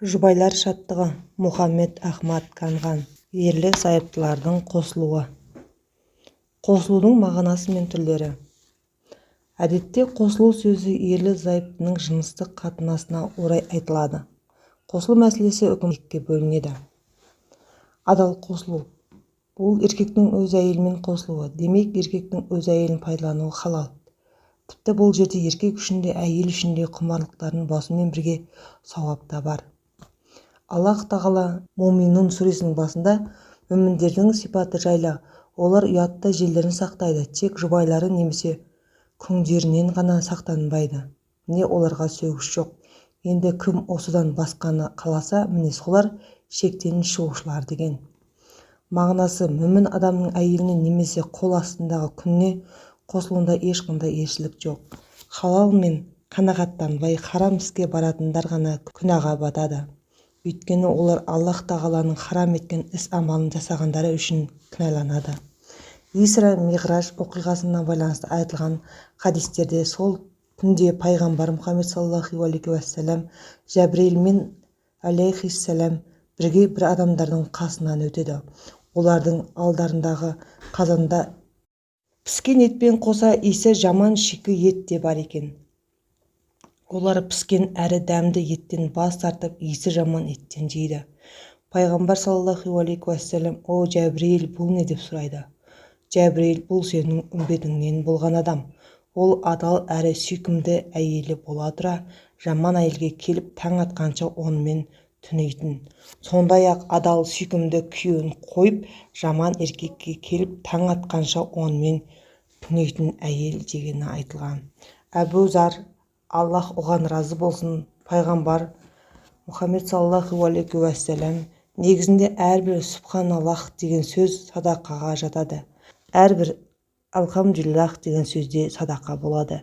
Жұбайлар шаттығы Мұхаммед Ахмад Канған. Ерлі-зайыптылардың қосылуы. Қосылудың мағынасы мен түрлері. Әдетте қосылу сөзі ерлі-зайыптының жыныстық қатынасына орай айтылады. Қосылу мәселесі үкімге бөлінеді. Адал қосылу. Бұл еркектің өз әйелімен қосылуы. Демек, еркектің өз әйелін пайдалануы халал. Тіпті бұл жерде еркек үшін де, әйел үшін де құмарлықтарын басумен бірге сауап та бар. Аллах Тағала Муминун сүресінің басында мүміндердің сипаты жайлы: олар ұятта желдерін сақтайды, тек жұбайлары немесе күңдерінен ғана сақтанбайды. Не оларға сөгіс жоқ. Енді кім осыдан басқаны қаласа, міне солар шектен шығушылар деген. Мағынасы: мүмін адамның әйеліне немесе қол астындағы күніне қосылуында ешқандай ерсілік жоқ. Халал мен қанағаттанбай харам іске баратындар ғана күнәға батады. Өйткені олар Аллах Тағаланың харам еткен іс-амалын жасағандары үшін кінәланады. Исра Миғраж оқиғасына байланысты айтылған хадистерде сол күнде пайғамбар Мұхаммед саллаллаху алейхи уассалам Жәбірейілмен алейхиссалам бірге бір адамдардың қасынан өтеді. Олардың алдарындағы қазанда піскен етпен қоса иісі жаман шикі ет те бар екен. Олар піскен әрі дәмді еттен бас тартып, иісі жаман еттен жейді. Пайғамбар саллаллаху алейхи уассалам: «О Жәбірейіл, бұл не?» деп сұрайды. Жәбірейіл: «Бұл сенің үмбетіңнен болған адам. Ол адал әрі сүйкімді әйелі бола тұра, жаман әйелге келіп таң атқанша онымен түнейтін. Сондай-ақ адал сүйкімді күйеуін қойып, жаман еркекке келіп таң атқанша онымен түнейтін әйел» дегені айтылған. Әбу Зар, Аллах оған разы болсын, пайғамбар Мұхаммед саллаллаху алейхи уассалам: «Негізінде әрбір субханаллах деген сөз садақаға жатады. Әрбір алхамдулиллах деген сөзде садақа болады.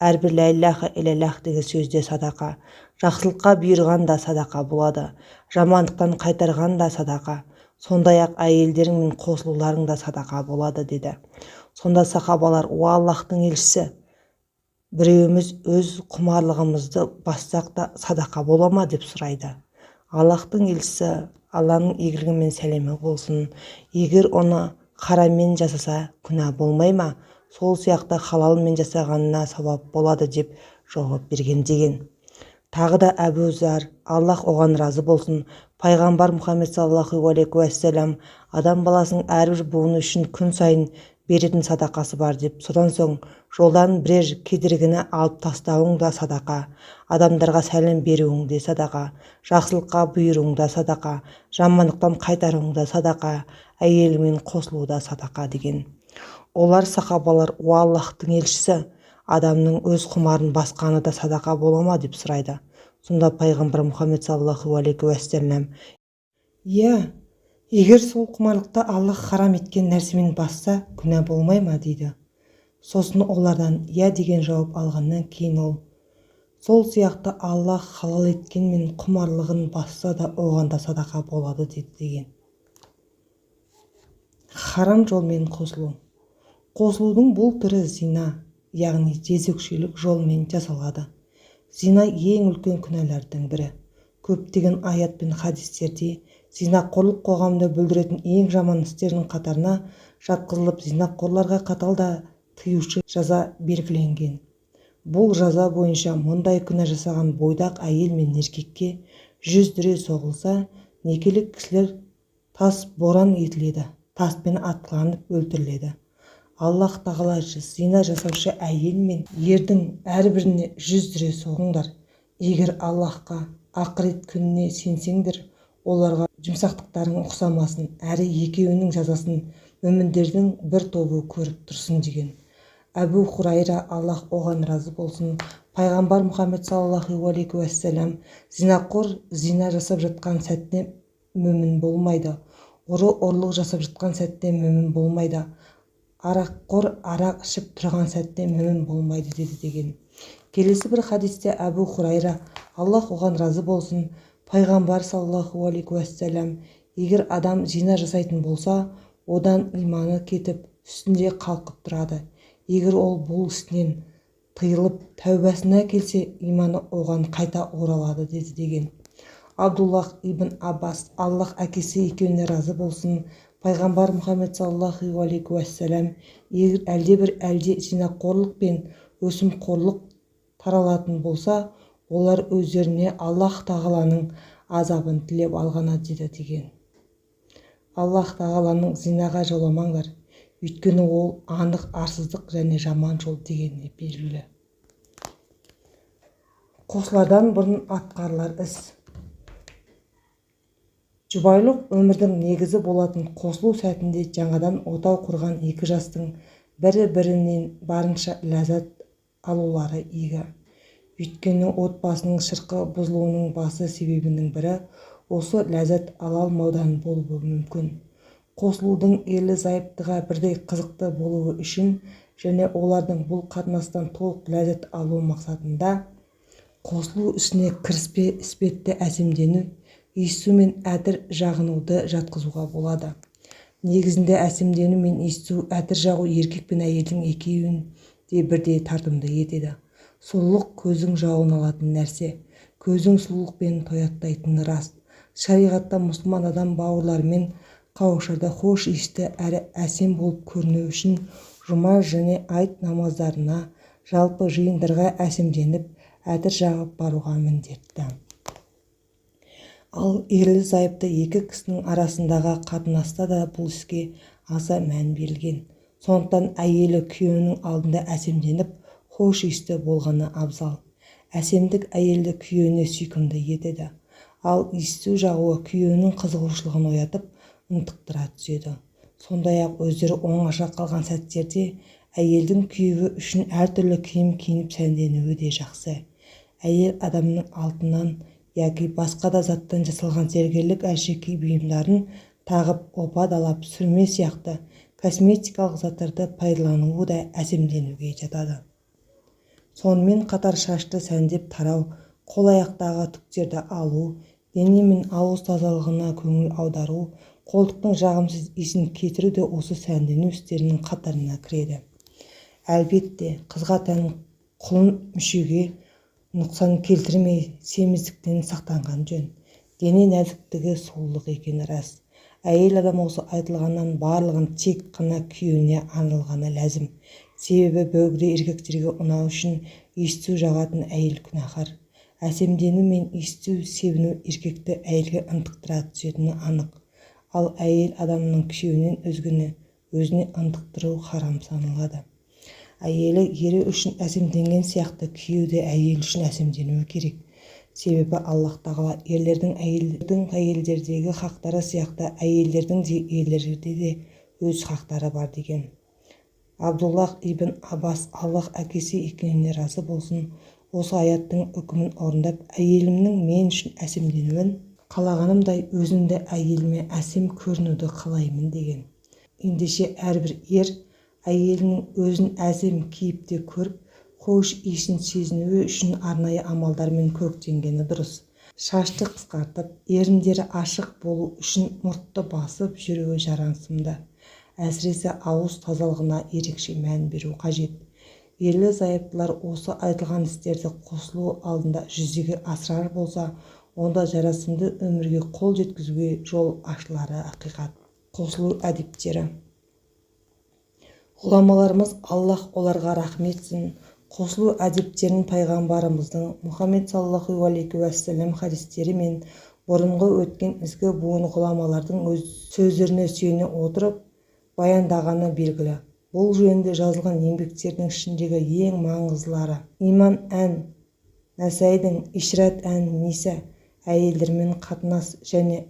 Әрбір ла иляха илляллах деген сөзде садақа. Жақсылыққа бұйырған да садақа болады. Жамандықтан қайтарған да садақа. Сондай-ақ әйелдерің мен қосылуларың да садақа болады» деді. Сонда сахабалар: «О Аллахтың елшісі, біреуіміз өз құмарлығымызды бассақ та садақа бола ма?» деп сұрайды. Аллахтың елшісі, Алланың игілігі мен сәлемі болсын, егер оны хараммен жасаса күнә болмай ма? Сол сияқты халалмен жасағанына сауап болады деп жауап берген деген. Тағы да Әбу Зар, Аллах оған разы болсын, пайғамбар Мұхаммед саллаллаху алейхи уассалам: «Адам баласының әрбір буыны үшін күн сайын беретін садақасы бар» деп. Содан соң: «Жолдан бірер кедергіні алып тастауың да садақа, адамдарға сәлем беруің де садақа, жақсылыққа бұйыруың да садақа, жамандықтан қайтаруың да садақа, әйелімен қосылу да садақа» деген. Олар сахабалар: «О Аллахтың елшісі, адамның өз құмарын басқаны да садақа бола ма?» деп сұрайды. Сонда пайғамбар Мұхаммед саллаллаху алейхи уассалам: «Иә, егер сол құмарлықты Аллах харам еткен нәрсемен басса күнә болмай ма?» дейді. Сосын олардан «иә» деген жауап алғаннан кейін ол: «Сол сияқты Аллах халал еткенмен құмарлығын басса да оған да садақа болады» деді деген. Харам жолмен қосылу. Қосылудың бұл түрі зина, яғни жезөкшелік жолмен жасалады. Зина ең үлкен күнәлардың бірі. Көптеген аят пен хадистерде зинақорлық қоғамда бүлдіретін ең жаман істердің қатарына жатқызылып, зинақорларға қатал да тыюшы жаза белгіленген. Бұл жаза бойынша мұндай күнә жасаған бойдақ әйел мен еркекке 100 дүре соғылса, некелі кісілер тас боран етіледі, таспен атқыланып өлтіріледі. Аллах Тағала зина жасаушы әйел мен ердің әрбіріне 100 дүре соғыңдар. Егер Аллахқа, ақырет күніне сенсеңдер, оларға жұмсақтықтарың ұқсамасын, әрі екеуінің жазасын мүміндердің бір тобы көріп тұрсын» деген. Әбу Хурайра, Аллах оған разы болсын, пайғамбар Мұхаммед саллаллаху алейхи уассалам: «Зинақор зина жасап жатқан сәтте мүмін болмайды. Ұры ұрлық жасап жатқан сәтте мүмін болмайды. Араққор арақ ішіп тұрған сәтте мүмін болмайды» деді деген. Келесі бір хадисте Әбу Хурайра, Аллах оған разы болсын, пайғамбар саллаллаху алейхи уассалам: «Егер адам зина жасайтын болса, одан иманы кетіп, үстінде қалқып тұрады. Егер ол бұл ісінен тыйылып тәубасына келсе, иманы оған қайта оралады» деді деген. Абдуллах ибн Аббас, Аллах әкесі екеуіне разы болсын, пайғамбар Мұхаммед саллаллаху алейхи уассалам, егер әлдебір зинақорлық пен өсімқорлық таралатын болса, олар өздеріне Аллах тағаланың азабын тілеп алғаны деді деген. Аллах тағаланың зинаға жоламаңдар, өйткені ол анық арсыздық және жаман жол дегеніне белгілі. Қосылардан бұрын атқарылар іс. Жұбайлық өмірдің негізі болатын қосылу сәтінде жаңадан отау құрған екі жастың бірі-бірінен барынша ләззат алулары игі. Өйткені отбасының шырқы бұзылуының басы себебінің бірі осы ләззат ала алмаудан болуы мүмкін. Қосылудың ерлі-зайыптыға бірдей қызықты болуы үшін және олардың бұл қатынастан толық ләззат алу мақсатында қосылу ісіне кіріспе іспетті әсемдену, иіссу мен әтір жағынуды жатқызуға болады. Негізінде әсемдену мен иіссу, әтір жағу еркек пен әйелдің екеуін де бірдей тартымды етеді. Сұлулық көздің жауын алатын нәрсе. Көздің сұлулықпен тояттайтыны рас. Шариғатта мұсылман адам бауырларымен қауышарда хош иісті әрі әсем болып көріну үшін жұма және айт намаздарына, жалпы жиындарға әсемденіп, әтір жағып баруға міндетті. Ал ерлі-зайыпты екі кісінің арасындағы қатынаста да бұл іске аса мән берілген. Сондықтан әйелі күйеуінің алдында әсемденіп, хош иісті болғаны абзал. Әсемдік әйелді күйеуіне сүйкімді етеді. Ал иіссу жағуы күйеуінің қызығушылығын оятып, ынтықтыра түседі. Сондай-ақ өздері оңаша қалған сәттерде әйелдің күйеуі үшін әртүрлі киім киініп сәнденуі де жақсы. Әйел адамның алтыннан яки басқа да заттан жасалған зергерлік әшекей бұйымдарын тағып, опа-далап, сүрме сияқты косметикалық заттарды пайдалануы да әсемденуге жатады. Сонымен қатар шашты сәндеп тарау, қол-аяқтағы түктерді алу, дене мен ауыз тазалығына көңіл аудару, қолдықтың жағымсыз иісін кетіру де осы сәндену істерінің қатарына кіреді. Әлбетте, қызға тән құлын мүшеге нұқсан келтірмей, семіздіктен сақтанған жөн. Дене нәзіктігі сұлулық екені рас. Әйел адам осы айтылғаннан барлығын тек қана күйеуіне арналғаны ләзім. Себебі бөгде еркектерге ұнау үшін иіссу жағатын әйел күнәһар. Әсемдену мен иіссу себіну еркекті әйелге ынтықтыра түсетіні анық. Ал әйел адамның күйеуінен өзгені өзіне ынтықтыру харам саналады. Әйелі ері үшін әсемденген сияқты күйеу де әйел үшін әсемденуі керек. Себебі Аллах тағала ерлердің әйелдердегі хақтары сияқты әйелдердің де ерлерде де өз хақтары бар деген. Абдуллах ибн Аббас, Аллах әкесі екеніне разы болсын, осы аяттың үкімін орындап, әйелімнің мен үшін әсемденуін қалағанымдай өзімді әйеліме әсем көрінуді қалаймын деген. Ендеше әрбір ер әйелінің өзін әсем кейіпте көріп, хош иісін сезінуі үшін арнайы амалдармен көріктенгені дұрыс. Шашты қысқартып, еріндері ашық болу үшін мұртты басып жүруі жарасымды. Әсіресе ауыз тазалығына ерекше мән беру қажет. Ерлі-зайыптылар осы айтылған істерді қосылу алдында жүзеге асырар болса, онда жарасымды өмірге қол жеткізуге жол ашылары ақиқат. Қосылу әдептері. Ғұламаларымыз, Аллах оларға рахметсін, қосылу әдептерін пайғамбарымыздың Мұхаммед саллаллаху алейхи уассалам хадистері мен бұрынғы өткен ізгі буын ғұламалардың өз сөздеріне сүйене отырып баяндағаны белгілі. Бұл жөнінде жазылған еңбектердің ішіндегі ең маңыздылары Иман ән Насайдың Ишрат ән Ниса, әйелдермен қатынас және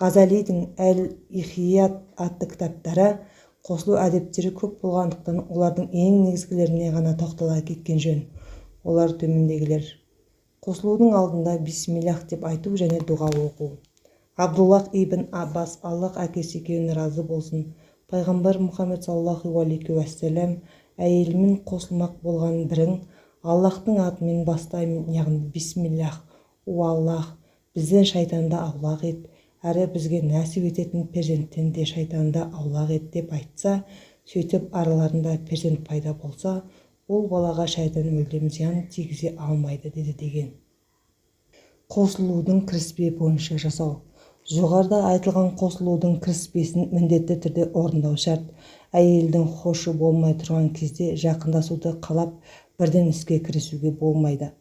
Ғазалидің Әл-Ихият атты кітаптары. Қосылу әдептері көп болғандықтан олардың ең негізгілеріне ғана тоқтала кеткен жөн. Олар төмендегілер. Қосылудың алдында бисмиллах деп айту және дұға оқу. Абдуллах ибн Аббас, Аллах әкесі екеуіне разы болсын, пайғамбар Мұхаммед саллаллаху алейхи уассалам, әйелімен қосылмақ болған бірің Аллахтың атымен бастаймын, яғни бисмиллах. О Аллах, бізден шайтанды аулақ ет, әрі бізге нәсіп ететін перзенттен де шайтанды аулақ ет деп айтса, сөйтіп араларында перзент пайда болса, ол балаға шайтан мүлдем зиян тигізе алмайды деді деген. қосылудың кіріспе бойынша жасау. Жоғарыда айтылған қосылудың кіріспесін міндетті түрде орындау шарт. Әйелдің хошы болмай тұрған кезде жақындасуды қалап бірден іске кірісуге болмайды.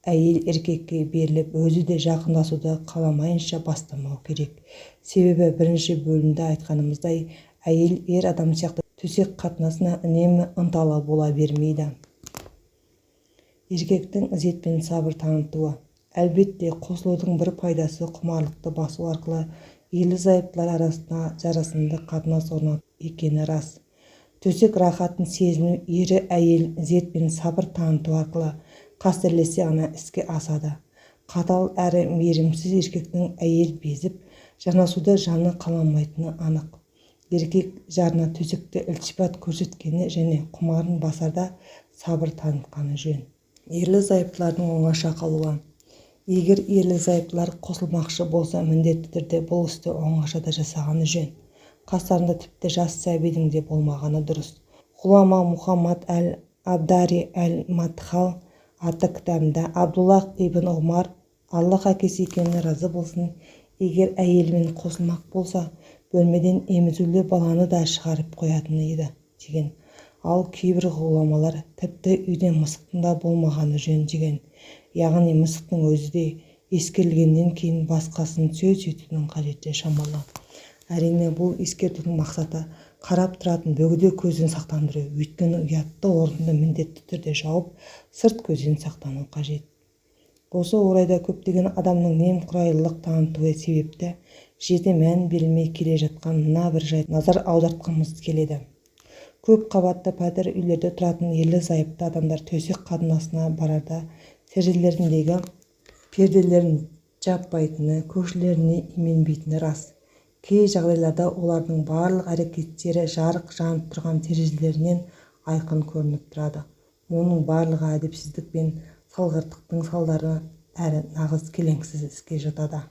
Әйел еркекке беріліп, өзі де жақындасуды қаламайынша бастамау керек. Себебі бірінші бөлімде айтқанымыздай, әйел ер адам сияқты төсек қатынасына үнемі ынталы бола бермейді. Еркектің ізет пен сабыр танытуы. Әлбетте, қосылудың бір пайдасы құмарлықты басу арқылы ерлі-зайыптылар арасында жарасымды қатынас орнату екені рас. Төсек рахатын сезіну ері әйел ізет пен сабыр таныту арқылы қастерлесе ғана іске асады. Қатал әрі мейірімсіз еркектің әйел безіп, жанасуда жаны қаламайтыны анық. Еркек жарына төсекте ілтипат көрсеткені және құмарын басарда сабыр танытқаны жөн. Ерлі-зайыптылардың оңаша қалуы. Егер ерлі-зайыптылар қосылмақшы болса, міндетті түрде бұл істі оңашада жасағаны жөн. Қастарында тіпті жас сәбидің де болмағаны дұрыс. Ғұлама Мұхаммад әл-Абдари әл-Мадхал атты кітабында Абдуллах ибн Омар, Аллах әкесі екеніне разы болсын, егер әйелімен қосылмақ болса, бөлмеден емізулі баланы да шығарып қоятын еді деген. Ал кейбір ғұламалар тіпті үйде мысықтың да болмағаны жөн деген. Яғни мысықтың өзі де ескерілгеннен кейін басқасын сөз етудің қажеті шамалы. Әрине, бұл ескертудің мақсаты қарап тұратын бөгде көзден сақтандыру. Өйткені ұятты орынды міндетті түрде жауып, сырт көзден сақтану қажет. Осы орайда көптеген адамның немқұрайлылық танытуы себепті жете мән берілмей келе жатқан мына бір жайт назар аудартқымыз келеді. Көп қабатты пәтер үйлерде тұратын ерлі-зайыпты адамдар төсек қатынасына барарда терезелеріндегі перделерін жаппайтыны, көршілеріне именбейтіні рас. Кей жағдайларда олардың барлық әрекеттері жарық жанып тұрған терезелерінен айқын көрініп тұрады. Оның барлығы әдепсіздік пен салғырттықтың салдары әрі нағыз келеңсіз іске жатады.